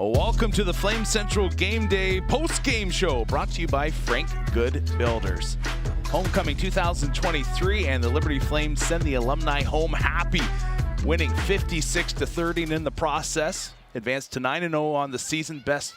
Welcome to the Flame Central Game Day post-game show, brought to you by Frank Good Builders. Homecoming 2023, and the Liberty Flames send the alumni home happy, winning 56-30, and in the process, advanced to 9-0 on the season, best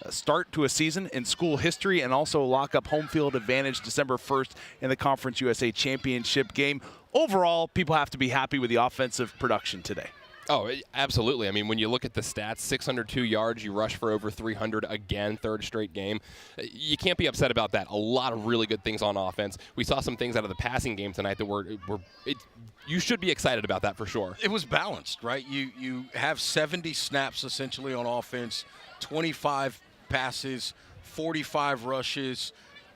start to a season in school history, and also lock up home field advantage December 1st in the Conference USA Championship game. Overall, people have to be happy with the offensive production today. Oh, absolutely. I mean, when you look at the stats, 602 yards, you rush for over 300 again, third straight game. You can't be upset about that. A lot of really good things on offense. We saw some things out of the passing game tonight that you should be excited about that for sure. It was balanced, right? You have 70 snaps essentially on offense, 25 passes, 45 rushes.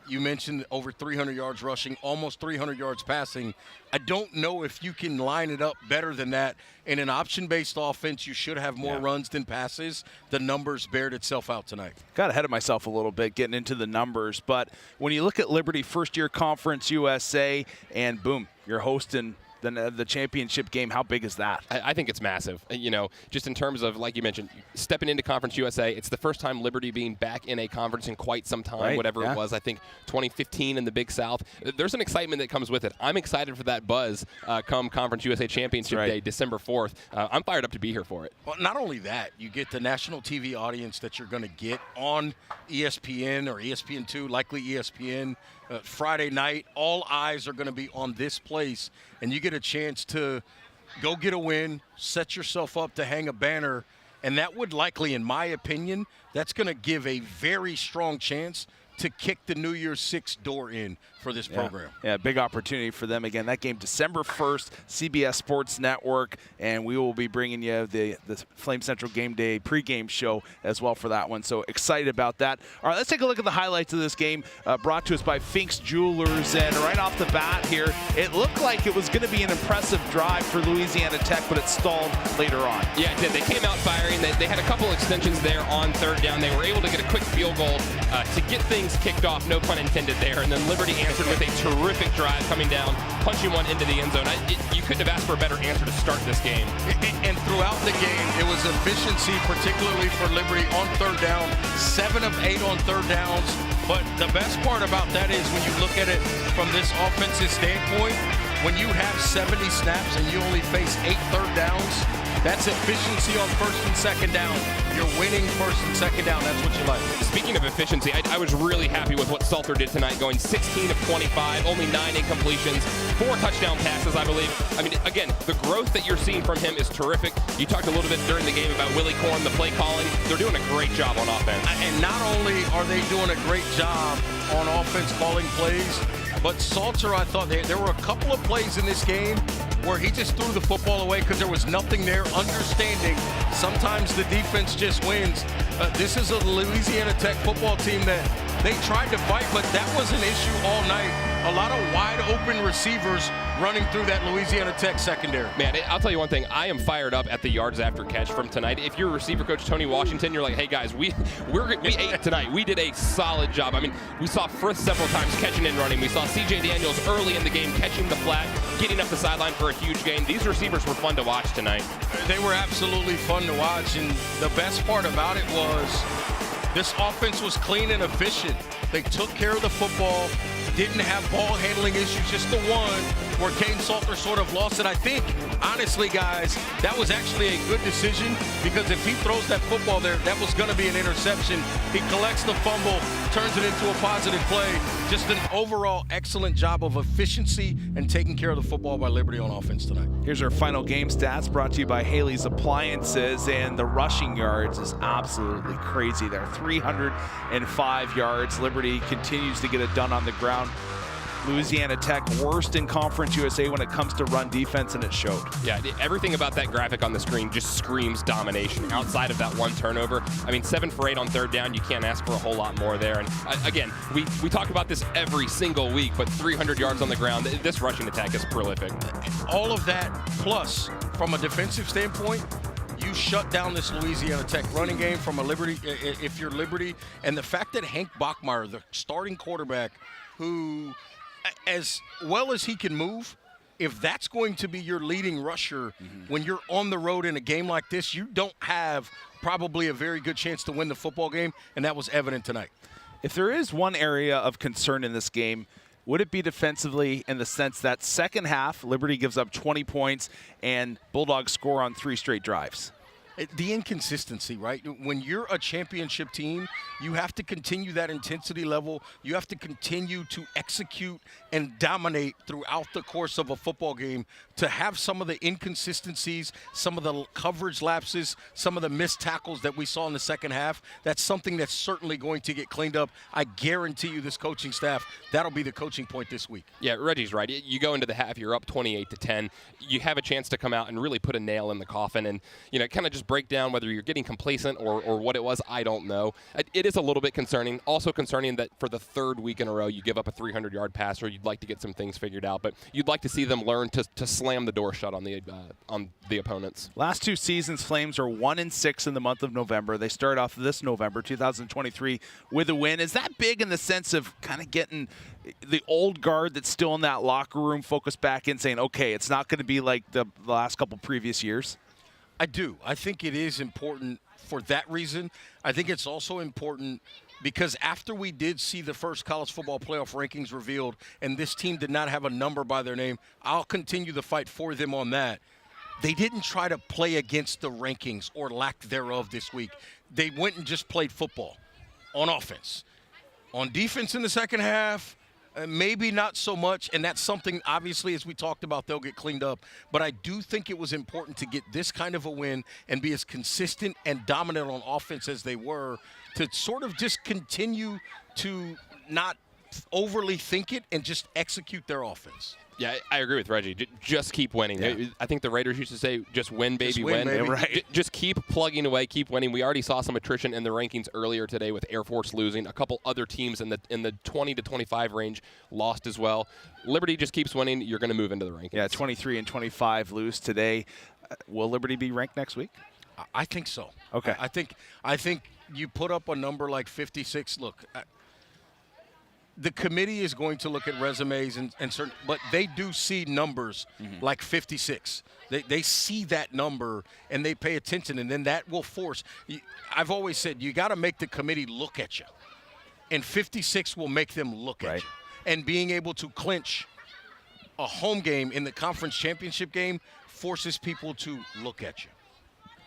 You mentioned over 300 yards rushing, almost 300 yards passing. I don't know if you can line it up better than that. In an option-based offense, you should have more runs than passes. The numbers bared itself out tonight. Got ahead of myself a little bit getting into the numbers, but when you look at Liberty first-year Conference USA, and boom, you're hosting the championship game, how big is that? I think it's massive. You know, just in terms of, like you mentioned, stepping into Conference USA, it's the first time Liberty being back in a conference in quite some time, right, whatever it was, I think 2015 in the Big South. There's an excitement that comes with it. I'm excited for that buzz come Conference USA Championship Day, December 4th. I'm fired up to be here for it. Well, not only that, you get the national TV audience that you're going to get on ESPN or ESPN2, likely ESPN. Friday night, all eyes are going to be on this place, and you get a chance to go get a win, set yourself up to hang a banner, and that would likely, in my opinion, that's going to give a very strong chance to kick the New Year's Six door in for this program. Yeah, big opportunity for them. Again, that game December 1st, CBS Sports Network, and we will be bringing you the Flame Central Game Day pregame show as well for that one. So excited about that. All right, let's take a look at the highlights of this game brought to us by Fink's Jewelers. And right off the bat here, it looked like it was going to be an impressive drive for Louisiana Tech, but it stalled later on. Yeah, it did. They came out firing. They had a couple extensions there on third down. They were able to get a quick field goal to get things kicked off, no pun intended there, and then Liberty answered with a terrific drive coming down, punching one into the end zone. You couldn't have asked for a better answer to start this game. And throughout the game, it was efficiency, particularly for Liberty on third down, 7 of 8 on third downs. But the best part about that is when you look at it from this offensive standpoint, when you have 70 snaps and you only face 8 third downs, that's efficiency on first and second down. You're winning first and second down. That's what you like. Speaking of efficiency, I was really happy with what Salter did tonight, going 16 of 25, only 9 incompletions, 4 touchdown passes, I believe. I mean, again, the growth that you're seeing from him is terrific. You talked a little bit during the game about Willie Corn, the play calling. They're doing a great job on offense. And not only are they doing a great job on offense calling plays, but Salter, I thought there were a couple of plays in this game where he just threw the football away because there was nothing there. Understanding sometimes the defense just wins. This is a Louisiana Tech football team that they tried to fight, but that was an issue all night. A lot of wide open receivers running through that Louisiana Tech secondary. Man, I'll tell you one thing. I am fired up at the yards after catch from tonight. If you're receiver coach Tony Washington, you're like, hey guys, we ate tonight. We did a solid job. I mean, we saw Frith several times catching and running. We saw C.J. Daniels early in the game catching the flat, getting up the sideline for a huge gain. These receivers were fun to watch tonight. They were absolutely fun to watch, and the best part about it was this offense was clean and efficient. They took care of the football, didn't have ball handling issues, just the one where Kane Salter sort of lost it. I think, honestly, guys, that was actually a good decision because if he throws that football there, that was going to be an interception. He collects the fumble, turns it into a positive play. Just an overall excellent job of efficiency and taking care of the football by Liberty on offense tonight. Here's our final game stats brought to you by Haley's Appliances, and the rushing yards is absolutely crazy there. 305 yards. Liberty continues to get it done on the ground. Louisiana Tech worst in Conference USA when it comes to run defense, and it showed. Yeah, everything about that graphic on the screen just screams domination outside of that one turnover. I mean, 7 for 8 on third down. You can't ask for a whole lot more there. And again, we talk about this every single week, but 300 yards on the ground, this rushing attack is prolific. All of that, plus from a defensive standpoint, you shut down this Louisiana Tech running game from a Liberty, if you're Liberty. And the fact that Hank Bachmeier, the starting quarterback, who, as well as he can move, if that's going to be your leading rusher when you're on the road in a game like this, you don't have probably a very good chance to win the football game, and that was evident tonight. If there is one area of concern in this game, would it be defensively, in the sense that second half, Liberty gives up 20 points and Bulldogs score on 3 straight drives? The inconsistency, right? When you're a championship team, you have to continue that intensity level. You have to continue to execute and dominate throughout the course of a football game. To have some of the inconsistencies, some of the coverage lapses, some of the missed tackles that we saw in the second half, that's something that's certainly going to get cleaned up. I guarantee you this coaching staff, that'll be the coaching point this week. Yeah, Reggie's right. You go into the half, you're up 28-10. You have a chance to come out and really put a nail in the coffin and, kind of just break down whether you're getting complacent or what it was. I don't know. It is a little bit concerning. Also concerning that for the 3rd week in a row, you give up a 300-yard passer. You'd like to get some things figured out, but you'd like to see them learn to slam the door shut on the opponents. Last 2 seasons, Flames are 1-6 in the month of November. They start off this November, 2023, with a win. Is that big in the sense of kind of getting the old guard that's still in that locker room focused back in, saying, okay, it's not going to be like the last couple previous years? I do. I think it is important for that reason. I think it's also important because after we did see the first college football playoff rankings revealed and this team did not have a number by their name, I'll continue the fight for them on that. They didn't try to play against the rankings or lack thereof this week. They went and just played football on offense. On defense in the second half, maybe not so much, and that's something, obviously, as we talked about, they'll get cleaned up. But I do think it was important to get this kind of a win and be as consistent and dominant on offense as they were, to sort of just continue to not overly think it and just execute their offense. Yeah, I agree with Reggie. Just keep winning. Yeah. I think the Raiders used to say, just win, baby, just win. Baby. Right. Just keep plugging away, keep winning. We already saw some attrition in the rankings earlier today with Air Force losing. A couple other teams in the 20 to 25 range lost as well. Liberty just keeps winning. You're going to move into the rankings. Yeah, 23 and 25 lose today. Will Liberty be ranked next week? I think so. Okay. I think you put up a number like 56. Look, the committee is going to look at resumes and certain, but they do see numbers like 56. They see that number and they pay attention, and then that will force. I've always said you got to make the committee look at you, and 56 will make them look at you. And being able to clinch a home game in the conference championship game forces people to look at you.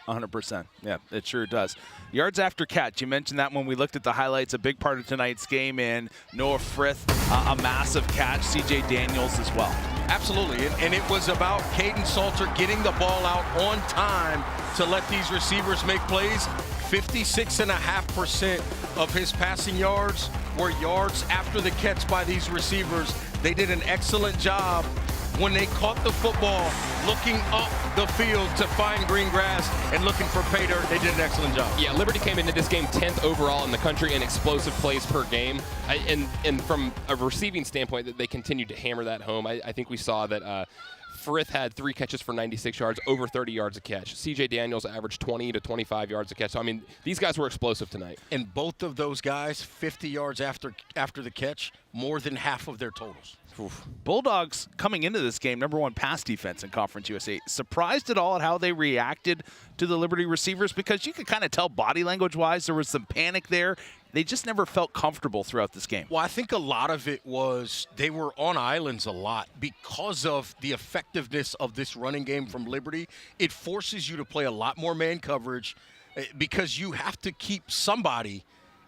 100%. Yeah, it sure does. Yards after catch. You mentioned that when we looked at the highlights, a big part of tonight's game, and Noah Frith, a massive catch. CJ Daniels as well. Absolutely, and it was about Caden Salter getting the ball out on time to let these receivers make plays. 56.5% of his passing yards were yards after the catch by these receivers. They did an excellent job when they caught the football, looking up the field to find green grass and looking for pay dirt. They did an excellent job. Yeah, Liberty came into this game 10th overall in the country in explosive plays per game. And from a receiving standpoint, they continued to hammer that home. I think we saw that Frith had 3 catches for 96 yards, over 30 yards a catch. CJ Daniels averaged 20 to 25 yards a catch. So, I mean, these guys were explosive tonight. And both of those guys, 50 yards after the catch, more than half of their totals. Oof. Bulldogs coming into this game, #1 pass defense in Conference USA. Surprised at all at how they reacted to the Liberty receivers? Because you could kind of tell body language-wise there was some panic there. They just never felt comfortable throughout this game. Well, I think a lot of it was they were on islands a lot because of the effectiveness of this running game from Liberty. It forces you to play a lot more man coverage because you have to keep somebody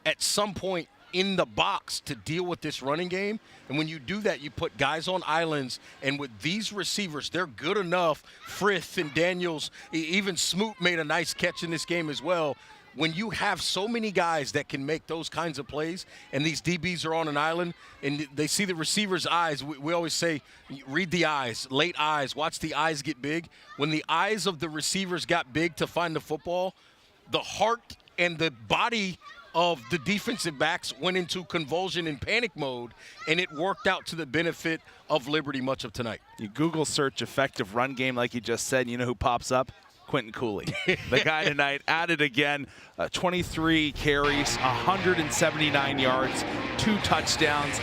at some point in the box to deal with this running game. And when you do that, you put guys on islands. And with these receivers, they're good enough. Frith and Daniels, even Smoot made a nice catch in this game as well. When you have so many guys that can make those kinds of plays, and these DBs are on an island, and they see the receiver's eyes, we always say, read the eyes, late eyes, watch the eyes get big. When the eyes of the receivers got big to find the football, the heart and the body of the defensive backs went into convulsion and panic mode, and it worked out to the benefit of Liberty much of tonight. You Google search effective run game like you just said, you know who pops up? Quinton Cooley. The guy tonight added again, 23 carries, 179 yards, 2 touchdowns.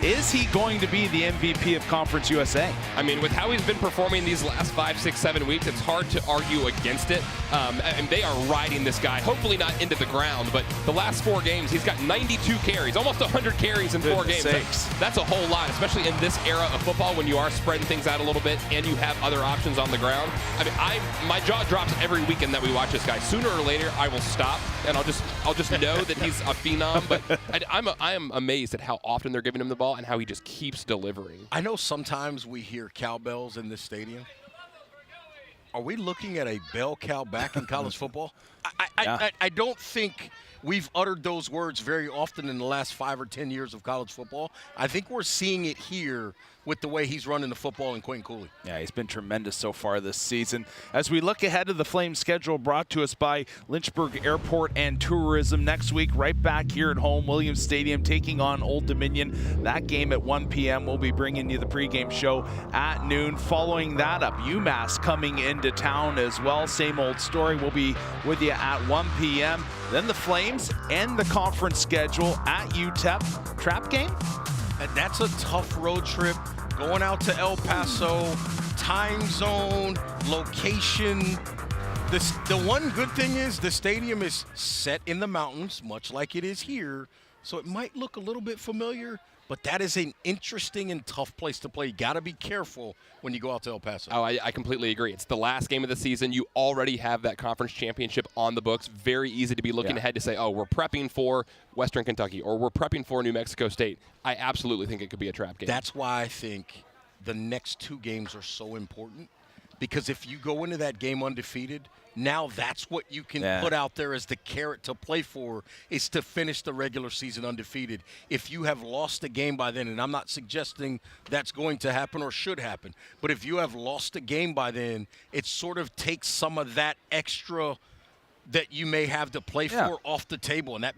Is he going to be the MVP of Conference USA? I mean, with how he's been performing these last 5, 6, 7 weeks, it's hard to argue against it. And they are riding this guy, hopefully not into the ground, but the last 4 games, he's got 92 carries, almost 100 carries in 4 games. That's a whole lot, especially in this era of football when you are spreading things out a little bit and you have other options on the ground. I mean, my jaw drops every weekend that we watch this guy. Sooner or later, I will stop and I'll just know that he's a phenom. But I am amazed at how often they're giving him the ball and how he just keeps delivering. I know sometimes we hear cowbells in this stadium. Are we looking at a bell cow back in college football? I don't think we've uttered those words very often in the last 5 or 10 years of college football. I think we're seeing it here with the way he's running the football in Quinton Cooley. Yeah, he's been tremendous so far this season. As we look ahead to the Flames schedule brought to us by Lynchburg Airport and Tourism next week, right back here at home, Williams Stadium taking on Old Dominion. That game at 1 p.m. We'll be bringing you the pregame show at noon. Following that up, UMass coming into town as well. Same old story. We'll be with you at 1 p.m. Then the Flames end the conference schedule at UTEP. Trap game? And that's a tough road trip. Going out to El Paso, time zone, location. The one good thing is the stadium is set in the mountains, much like it is here. So it might look a little bit familiar, but that is an interesting and tough place to play. You got to be careful when you go out to El Paso. Oh, I completely agree. It's the last game of the season. You already have that conference championship on the books. Very easy to be looking ahead to say, oh, we're prepping for Western Kentucky or we're prepping for New Mexico State. I absolutely think it could be a trap game. That's why I think the next 2 games are so important, because if you go into that game undefeated, now that's what you can put out there as the carrot to play for, is to finish the regular season undefeated. If you have lost a game by then, and I'm not suggesting that's going to happen or should happen, but if you have lost a game by then, it sort of takes some of that extra that you may have to play for off the table, and that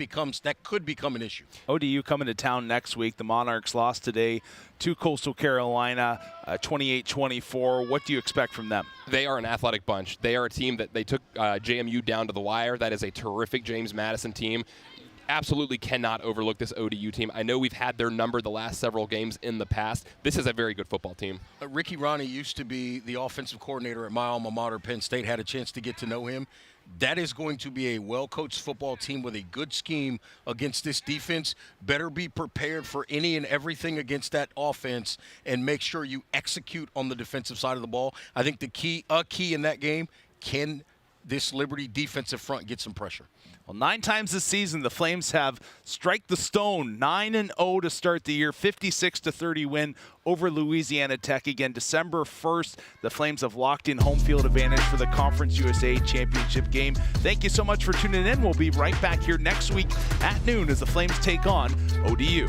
could become an issue. ODU coming to town next week. The Monarchs lost today to Coastal Carolina, 28-24. What do you expect from them? They are an athletic bunch. They are a team that they took JMU down to the wire. That is a terrific James Madison team. Absolutely cannot overlook this ODU team. I know we've had their number the last several games in the past. This is a very good football team. Ricky Ronnie used to be the offensive coordinator at my alma mater, Penn State. Had a chance to get to know him. That is going to be a well-coached football team with a good scheme against this defense. Better be prepared for any and everything against that offense and make sure you execute on the defensive side of the ball. I think the key in that game, can this Liberty defensive front get some pressure? Well, 9 times this season, the Flames have strike the stone, 9-0 to start the year, 56-30 win over Louisiana Tech. Again, December 1st, the Flames have locked in home field advantage for the Conference USA Championship game. Thank you so much for tuning in. We'll be right back here next week at noon as the Flames take on ODU.